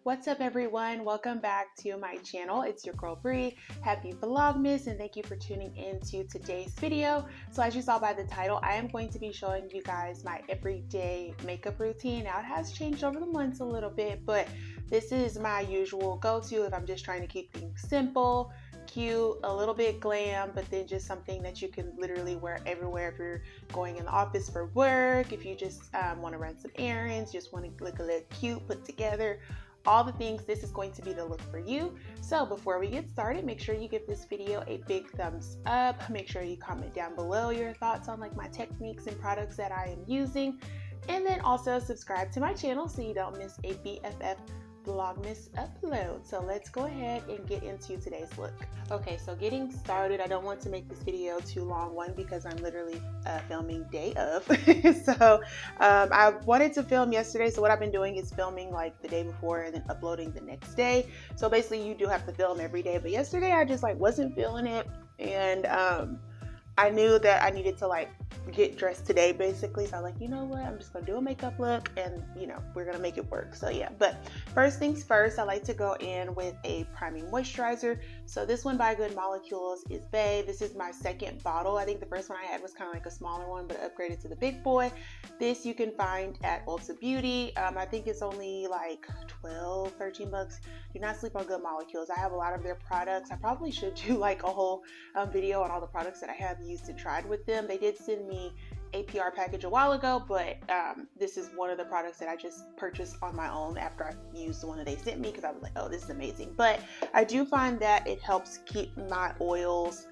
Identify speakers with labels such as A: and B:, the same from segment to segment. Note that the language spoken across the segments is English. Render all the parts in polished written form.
A: What's up everyone? Welcome back to my channel. It's your girl Bree. Happy Vlogmas and thank you for tuning into today's video. So as you saw by the title, I am going to be showing you guys my everyday makeup routine. Now it has changed over the months a little bit, but this is my usual go-to if I'm just trying to keep things simple, cute, a little bit glam, but then just something that you can literally wear everywhere if you're going in the office for work, if you just want to run some errands, just want to look a little cute, put together, all the things. This is going to be the look for you. So before we get started, make sure you give this video a big thumbs up. Make sure you comment down below your thoughts on like my techniques and products that I am using, and then also subscribe to my channel so you don't miss a BFF Vlogmas upload. So let's go ahead and get into today's look. Okay, so getting started, I don't want to make this video too long, one because I'm literally filming day of. So I wanted to film yesterday, so what I've been doing is filming like the day before and then uploading the next day. So basically you do have to film every day, but yesterday I just like wasn't feeling it, and I knew that I needed to like get dressed today basically, so I'm like, you know what, I'm just gonna do a makeup look and you know we're gonna make it work. So yeah, but first things first, I like to go in with a priming moisturizer. So this one by Good Molecules is Bae. This is my second bottle. I think the first one I had was kind of like a smaller one, but upgraded to the big boy. This you can find at Ulta Beauty. I think it's only like 12-13 bucks. Do not sleep on Good Molecules. I have a lot of their products. I probably should do like a whole video on all the products that I have used and tried with them. They did send me a PR package a while ago, but this is one of the products that I just purchased on my own after I used the one that they sent me because I was like, oh, this is amazing. But I do find that it helps keep my oils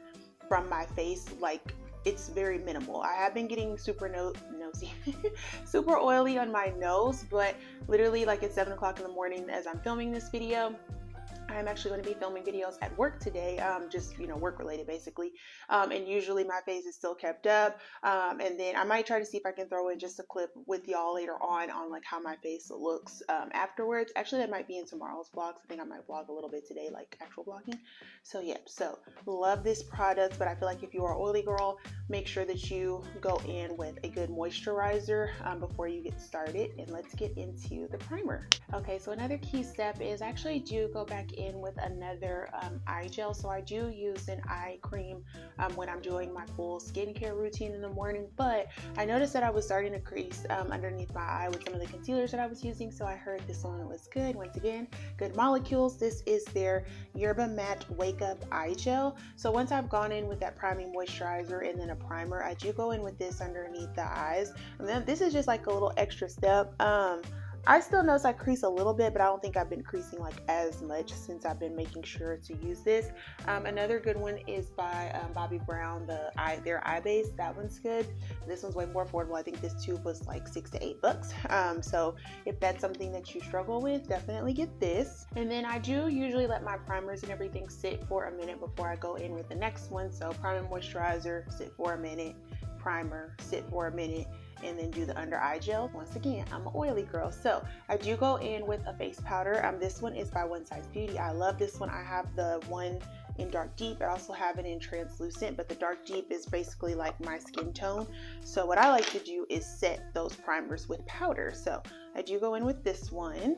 A: from my face, like it's very minimal. I have been getting super nosy super oily on my nose, but literally like at 7 o'clock in the morning as I'm filming this video, I'm actually going to be filming videos at work today, just, you know, work related basically. And usually my face is still kept up. And then I might try to see if I can throw in just a clip with y'all later on like how my face looks afterwards. Actually, that might be in tomorrow's vlogs. I think I might vlog a little bit today, like actual vlogging. So yeah, so love this product, but I feel like if you are an oily girl, make sure that you go in with a good moisturizer before you get started. And let's get into the primer. Okay, so another key step is I actually do go back in with another eye gel. So I do use an eye cream when I'm doing my full skincare routine in the morning, but I noticed that I was starting to crease underneath my eye with some of the concealers that I was using, so I heard this one was good. Once again, Good Molecules. This is their Yerba Matte Wake Up Eye Gel. So once I've gone in with that priming moisturizer and then a primer, I do go in with this underneath the eyes, and then this is just like a little extra step. I still notice I crease a little bit, but I don't think I've been creasing like as much since I've been making sure to use this. Another good one is by Bobbi Brown, their eye base. That one's good. This one's way more affordable. I think this tube was like $6 to $8. So if that's something that you struggle with, definitely get this. And then I do usually let my primers and everything sit for a minute before I go in with the next one. So primer, moisturizer, sit for a minute, primer, sit for a minute, and then do the under eye gel. Once again, I'm an oily girl, so I do go in with a face powder. This one is by One Size Beauty. I love this one. I have the one in dark deep. I also have it in translucent, but the dark deep is basically like my skin tone. So what I like to do is set those primers with powder. So I do go in with this one,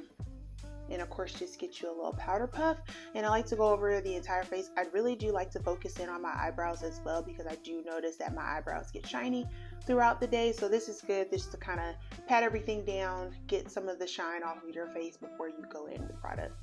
A: and of course just get you a little powder puff, and I like to go over the entire face. I really do like to focus in on my eyebrows as well, because I do notice that my eyebrows get shiny throughout the day. So this is good just to kind of pat everything down, get some of the shine off of your face before you go in with product.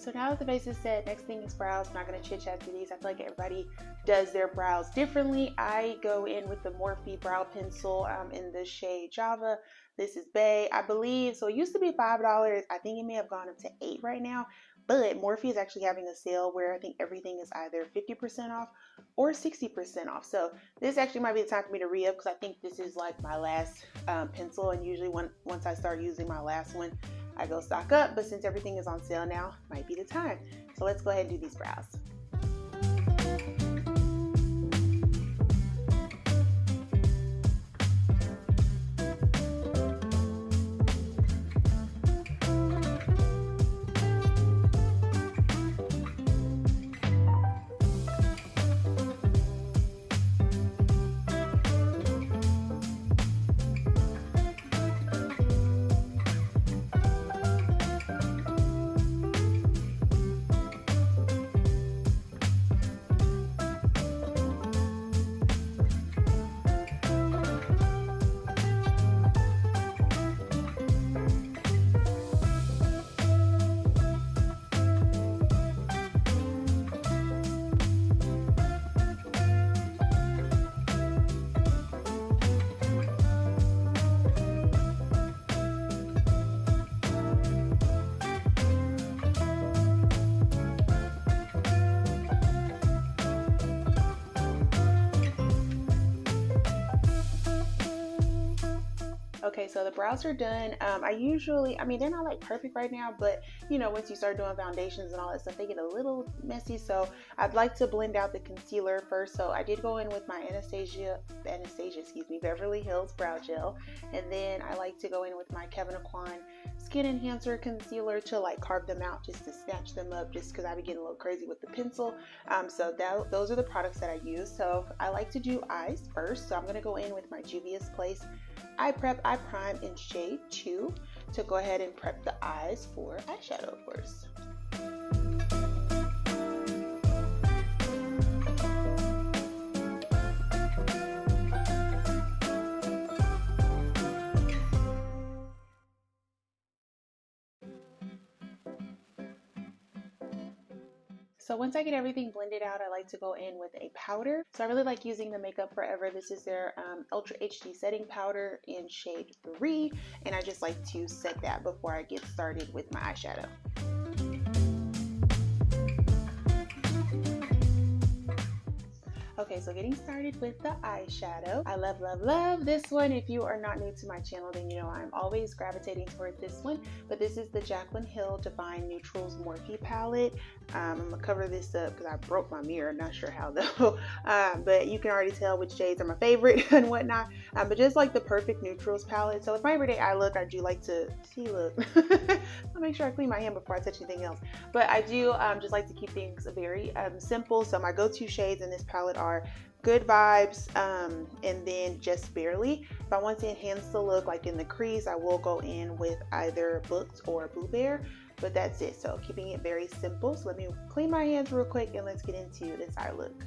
A: So now that the base is set, next thing is brows. I'm not going to chit chat through these. I feel like everybody does their brows differently. I go in with the Morphe brow pencil in the shade Java. This is Bae, I believe. So it used to be $5. I think it may have gone up to $8 right now. But Morphe is actually having a sale where I think everything is either 50% off or 60% off. So this actually might be the time for me to re-up, because I think this is like my last pencil. And usually once I start using my last one, I go stock up, but since everything is on sale now, might be the time. So let's go ahead and do these brows. Okay, so the brows are done. I usually, I mean, they're not like perfect right now, but you know, once you start doing foundations and all that stuff, they get a little messy. So I'd like to blend out the concealer first. So I did go in with my Anastasia, excuse me, Beverly Hills Brow Gel. And then I like to go in with my Kevyn Aucoin Skin Enhancer Concealer to like carve them out, just to snatch them up, just because I be getting a little crazy with the pencil. Those are the products that I use. So I like to do eyes first. So I'm going to go in with my Juvia's Place Eye Prime in shade 2 to go ahead and prep the eyes for eyeshadow, of course. So once I get everything blended out, I like to go in with a powder. So I really like using the Makeup Forever. This is their Ultra HD Setting Powder in shade 3. And I just like to set that before I get started with my eyeshadow. Okay, so getting started with the eyeshadow. I love this one. If you are not new to my channel, then you know I'm always gravitating toward this one. But this is the Jaclyn Hill Divine Neutrals Morphe palette. I'm gonna cover this up because I broke my mirror. Not sure how though. But you can already tell which shades are my favorite and whatnot. But just like the perfect neutrals palette. So if my everyday eye look, I do like to look. I'll make sure I clean my hand before I touch anything else. But I do just like to keep things very simple. So my go-to shades in this palette are Good Vibes, and then Just Barely. If I want to enhance the look, like in the crease, I will go in with either Booked or Boo Bear, but that's it. So keeping it very simple. So let me clean my hands real quick and let's get into this eye look.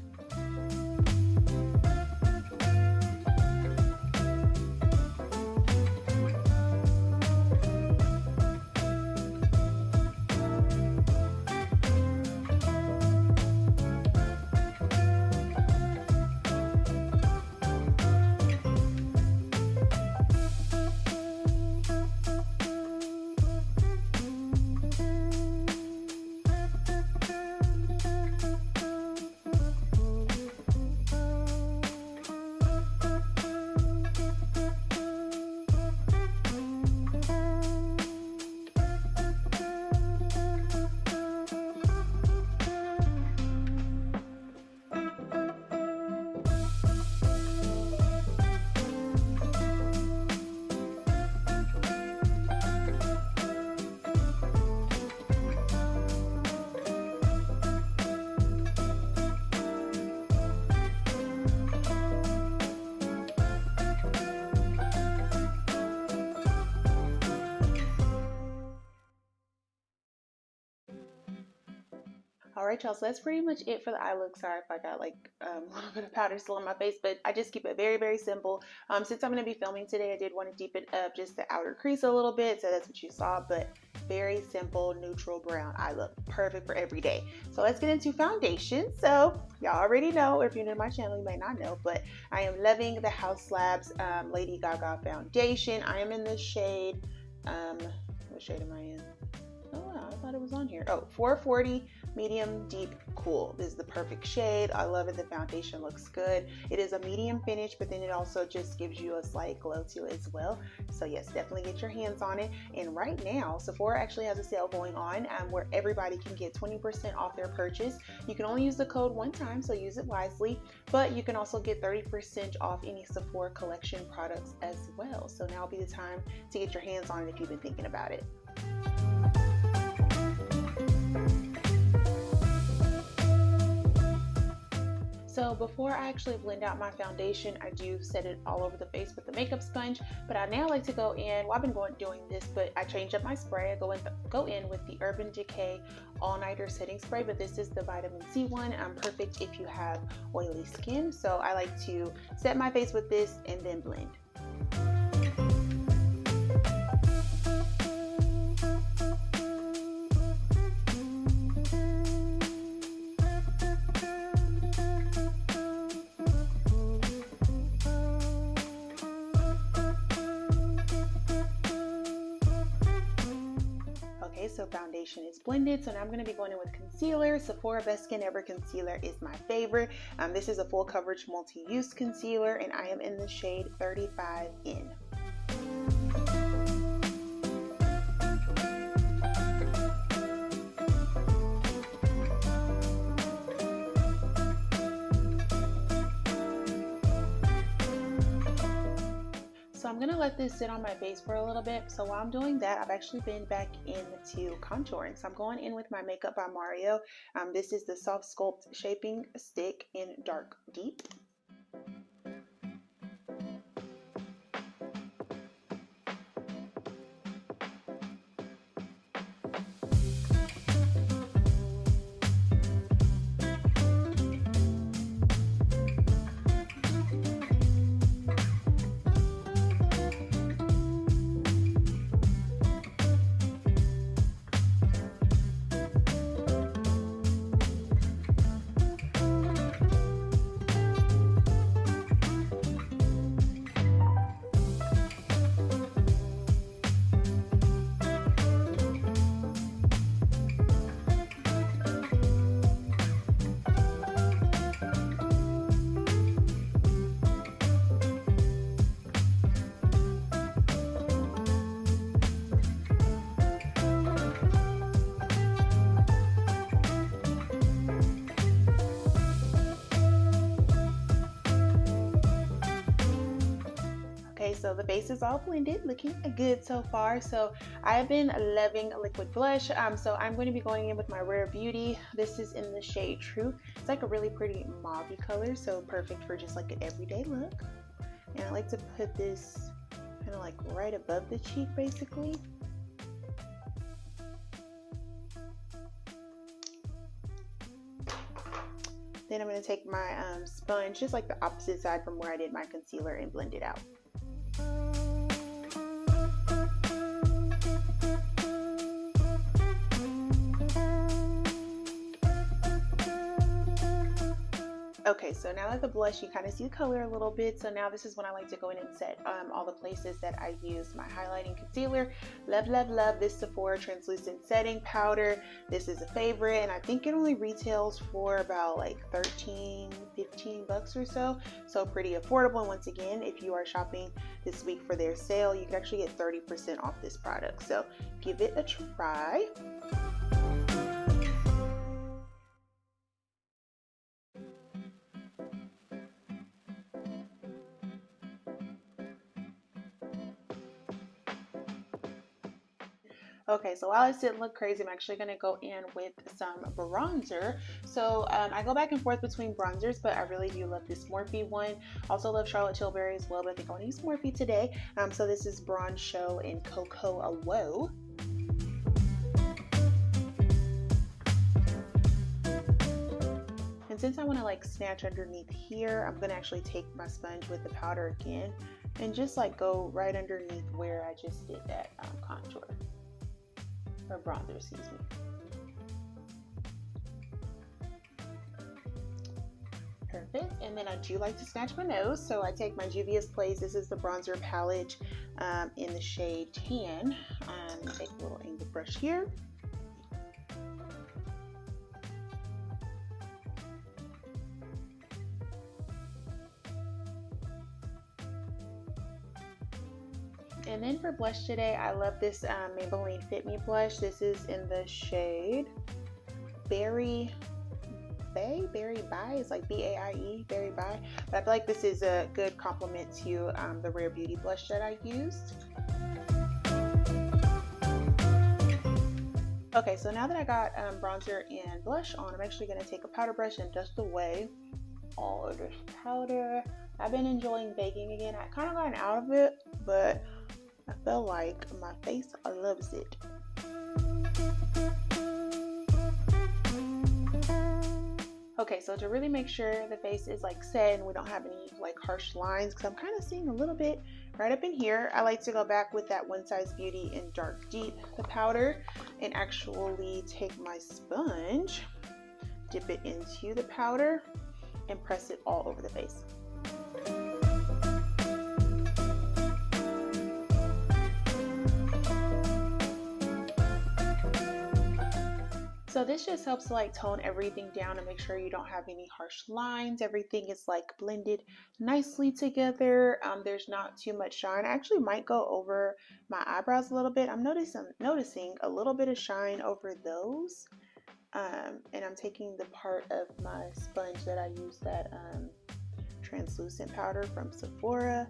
A: Alright y'all, so that's pretty much it for the eye look. Sorry if I got like a little bit of powder still on my face, but I just keep it very simple. Since I'm going to be filming today, I did want to deepen up just the outer crease a little bit, so that's what you saw, but very simple neutral brown eye look, perfect for every day. So let's get into foundation. So y'all already know, or if you're new to my channel you may not know, but I am loving the House Labs Lady Gaga foundation. I am in the shade, what shade am I in? Oh wow, I thought it was on here. Oh, 440 medium deep cool. This is the perfect shade. I love it. The foundation looks good. It is a medium finish, but then it also just gives you a slight glow to it as well. So yes, definitely get your hands on it. And right now, Sephora actually has a sale going on where everybody can get 20% off their purchase. You can only use the code one time, so use it wisely, but you can also get 30% off any Sephora collection products as well. So now will be the time to get your hands on it if you've been thinking about it. So before I actually blend out my foundation, I do set it all over the face with the makeup sponge, but I now like to go in, well I've been doing this, but I changed up my spray. I go in with the Urban Decay All Nighter Setting Spray, but this is the vitamin C one. Perfect if you have oily skin. So I like to set my face with this and then blend. So foundation is blended, so now I'm going to be going in with concealer. Sephora Best Skin Ever concealer is my favorite. This is a full coverage multi-use concealer, and I am in the shade 35N. I'm gonna let this sit on my face for a little bit. So while I'm doing that, I've actually been back into contouring. So I'm going in with my Makeup by Mario. This is the Soft Sculpt Shaping Stick in Dark Deep. Okay, so the base is all blended, looking good so far. So I've been loving liquid blush. So I'm going to be going in with my Rare Beauty. This is in the shade Truth. It's like a really pretty mauve color, so perfect for just like an everyday look. And I like to put this kind of like right above the cheek, basically. Then I'm going to take my sponge, just like the opposite side from where I did my concealer, and blend it out. Okay, so now that the blush, you kind of see the color a little bit. So now this is when I like to go in and set all the places that I use my highlighting concealer. Love, love, love this Sephora translucent setting powder. This is a favorite, and I think it only retails for about like 13, 15 bucks or so. So pretty affordable. And once again, if you are shopping this week for their sale, you can actually get 30% off this product. So give it a try. Okay, so while it didn't look crazy, I'm actually going to go in with some bronzer. So I go back and forth between bronzers, but I really do love this Morphe one. Also love Charlotte Tilbury as well, but I think I want to use Morphe today. So this is Bronze Show in Cocoa Woe. And since I want to like snatch underneath here, I'm going to actually take my sponge with the powder again and just like go right underneath where I just did that contour. Or bronzer, excuse me. Perfect. And then I do like to snatch my nose, so I take my Juvia's Place. This is the bronzer palette in the shade Tan. Take a little angled brush here. And then for blush today, I love this Maybelline Fit Me blush. This is in the shade Berry Bay. It's like B-A-I-E, Berry Bay. But I feel like this is a good complement to the Rare Beauty blush that I used. Okay, so now that I got bronzer and blush on, I'm actually going to take a powder brush and dust away all of this powder. I've been enjoying baking again. I kind of gotten out of it, but I feel like my face loves it. Okay, so to really make sure the face is like set and we don't have any like harsh lines, because I'm kind of seeing a little bit right up in here, I like to go back with that One Size Beauty in Dark Deep, the powder, and actually take my sponge, dip it into the powder, and press it all over the face. So this just helps to like tone everything down and make sure you don't have any harsh lines. Everything is like blended nicely together. There's not too much shine. I actually might go over my eyebrows a little bit. I'm noticing a little bit of shine over those. And I'm taking the part of my sponge that I used, that translucent powder from Sephora,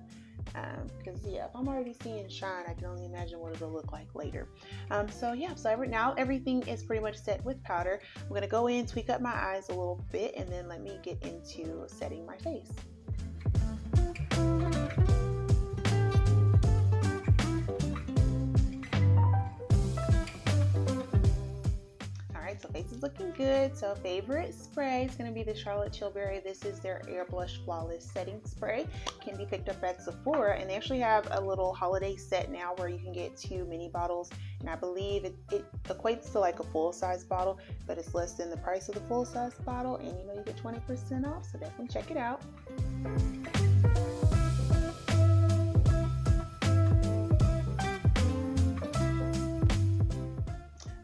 A: because yeah, if I'm already seeing shine, I can only imagine what it'll look like later. So yeah, so now everything is pretty much set with powder. I'm going to go in, tweak up my eyes a little bit, and then let me get into setting my face. So face is looking good. So favorite spray is going to be the Charlotte Tilbury. This is their Airbrush Flawless Setting Spray. Can be picked up at Sephora, and they actually have a little holiday set now where you can get 2 mini bottles, and I believe it equates to like a full-size bottle, but it's less than the price of the full-size bottle, and you know you get 20% off, so definitely check it out.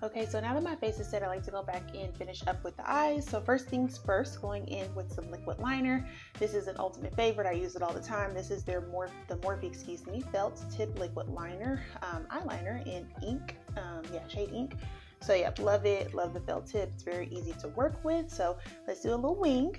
A: Okay, so now that my face is set, I like to go back and finish up with the eyes. So first things first, going in with some liquid liner. This is an ultimate favorite. I use it all the time. This is their Morphe felt tip liquid liner, eyeliner in ink, shade ink. So yeah, love it. Love the felt tip. It's very easy to work with. So let's do a little wing.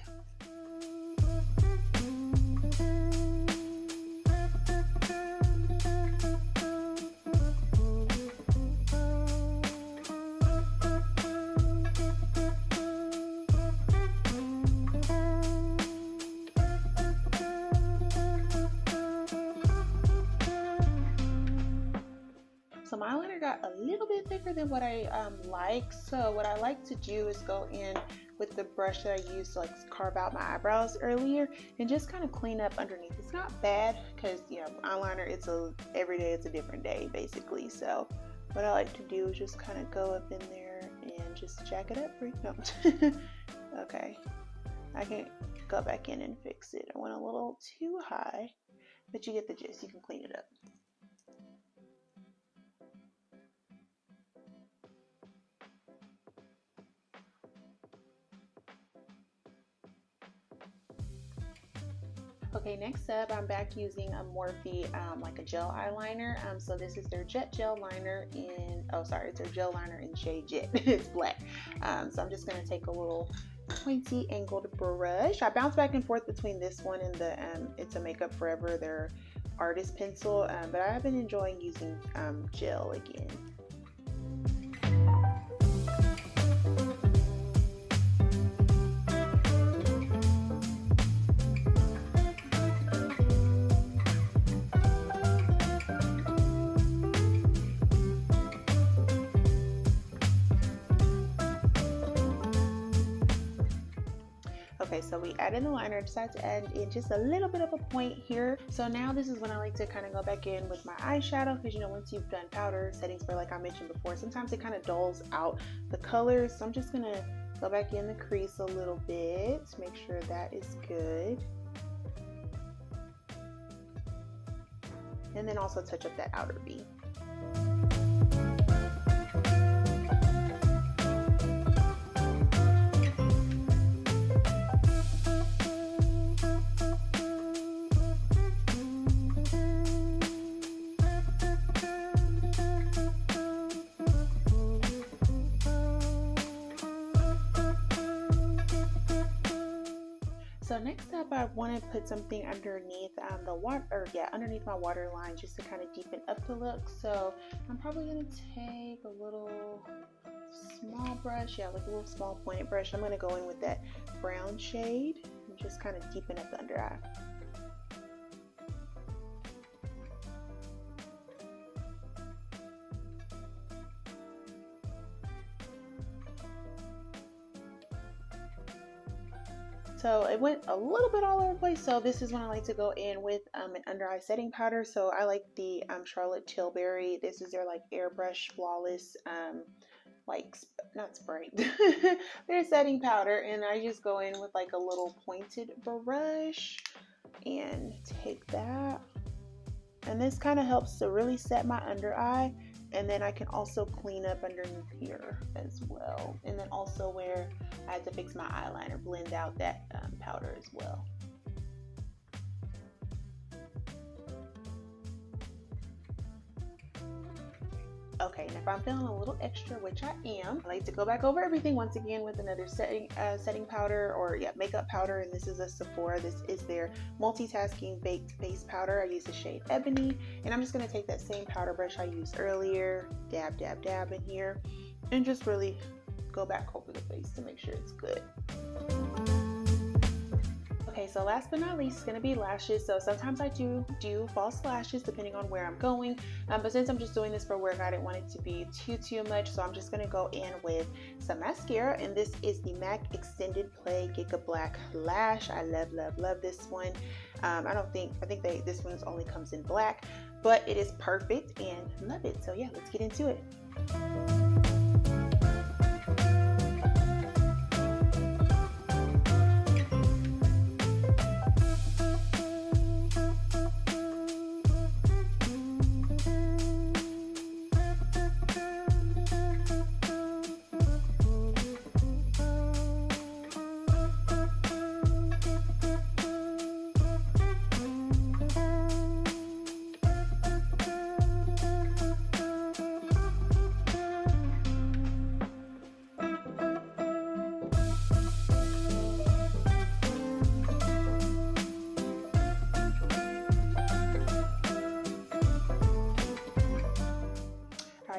A: So my eyeliner got a little bit thicker than what I like. So what I like to do is go in with the brush that I used to like carve out my eyebrows earlier and just kind of clean up underneath. It's not bad because eyeliner, every day it's a different day basically. So what I like to do is just kind of go up in there and just jack it up. No. Okay, I can go back in and fix it. I went a little too high, but you get the gist. You can clean it up. Okay, next up, I'm back using a Morphe, like a gel eyeliner. So this is their Jet Gel Liner it's their gel liner in shade Jet. It's black. So I'm just going to take a little pointy angled brush. I bounce back and forth between this one and the It's a Makeup Forever, their artist pencil, but I've been enjoying using gel again. Okay, so we added the liner. I decided to add in just a little bit of a point here. So now this is when I like to kind of go back in with my eyeshadow, because once you've done powder, setting spray like I mentioned before, sometimes it kind of dulls out the colors. So I'm just gonna go back in the crease a little bit to make sure that is good. And then also touch up that outer V. So next up, I want to put something underneath underneath my waterline, just to kind of deepen up the look. So I'm probably going to take a little small brush, like a little small pointed brush. I'm going to go in with that brown shade and just kind of deepen up the under eye. So it went a little bit all over the place. So this is when I like to go in with an under eye setting powder. So I like the Charlotte Tilbury. This is their like Airbrush Flawless, not spray, their setting powder. And I just go in with like a little pointed brush and take that. And this kind of helps to really set my under eye. And then I can also clean up underneath here as well. And then also where I had to fix my eyeliner, blend out that powder as well. Okay, and if I'm feeling a little extra, which I am, I like to go back over everything once again with another setting powder, or makeup powder. And this is a Sephora. This is their multitasking baked face powder. I use the shade Ebony, and I'm just going to take that same powder brush I used earlier, dab, dab, dab in here, and just really go back over the face to make sure it's good. Okay, so last but not least is going to be lashes. So sometimes I do false lashes depending on where I'm going, but since I'm just doing this for work, I didn't want it to be too much, so I'm just going to go in with some mascara, and this is the MAC Extended Play Giga Black Lash. I love this one. I think this one only comes in black, but it is perfect and love it. So yeah, let's get into it.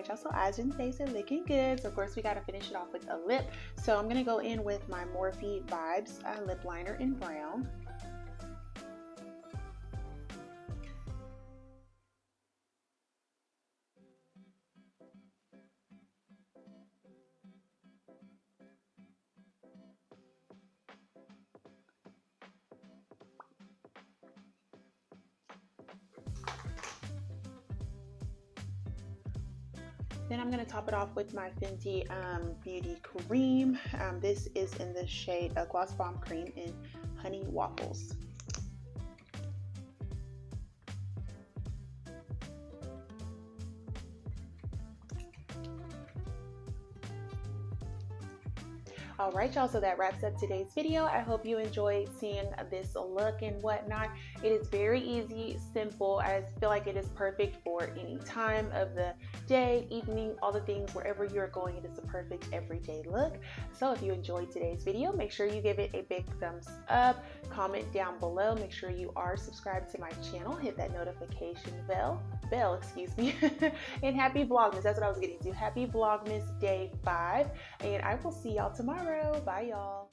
A: Y'all, so eyes and face are looking good, so of course we got to finish it off with a lip. So I'm gonna go in with my Morphe Vibes lip liner in brown. Then I'm going to top it off with my Fenty Beauty Cream. This is in the shade Gloss Bomb Cream in Honey Waffles. All right, y'all, so that wraps up today's video. I hope you enjoyed seeing this look and whatnot. It is very easy, simple. I feel like it is perfect for any time of the day, evening, all the things, wherever you're going. It is a perfect everyday look. So if you enjoyed today's video, make sure you give it a big thumbs up, comment down below, make sure you are subscribed to my channel, hit that notification bell, excuse me, and happy Vlogmas. That's what I was getting to. Happy Vlogmas Day 5, and I will see y'all tomorrow. Bye, y'all.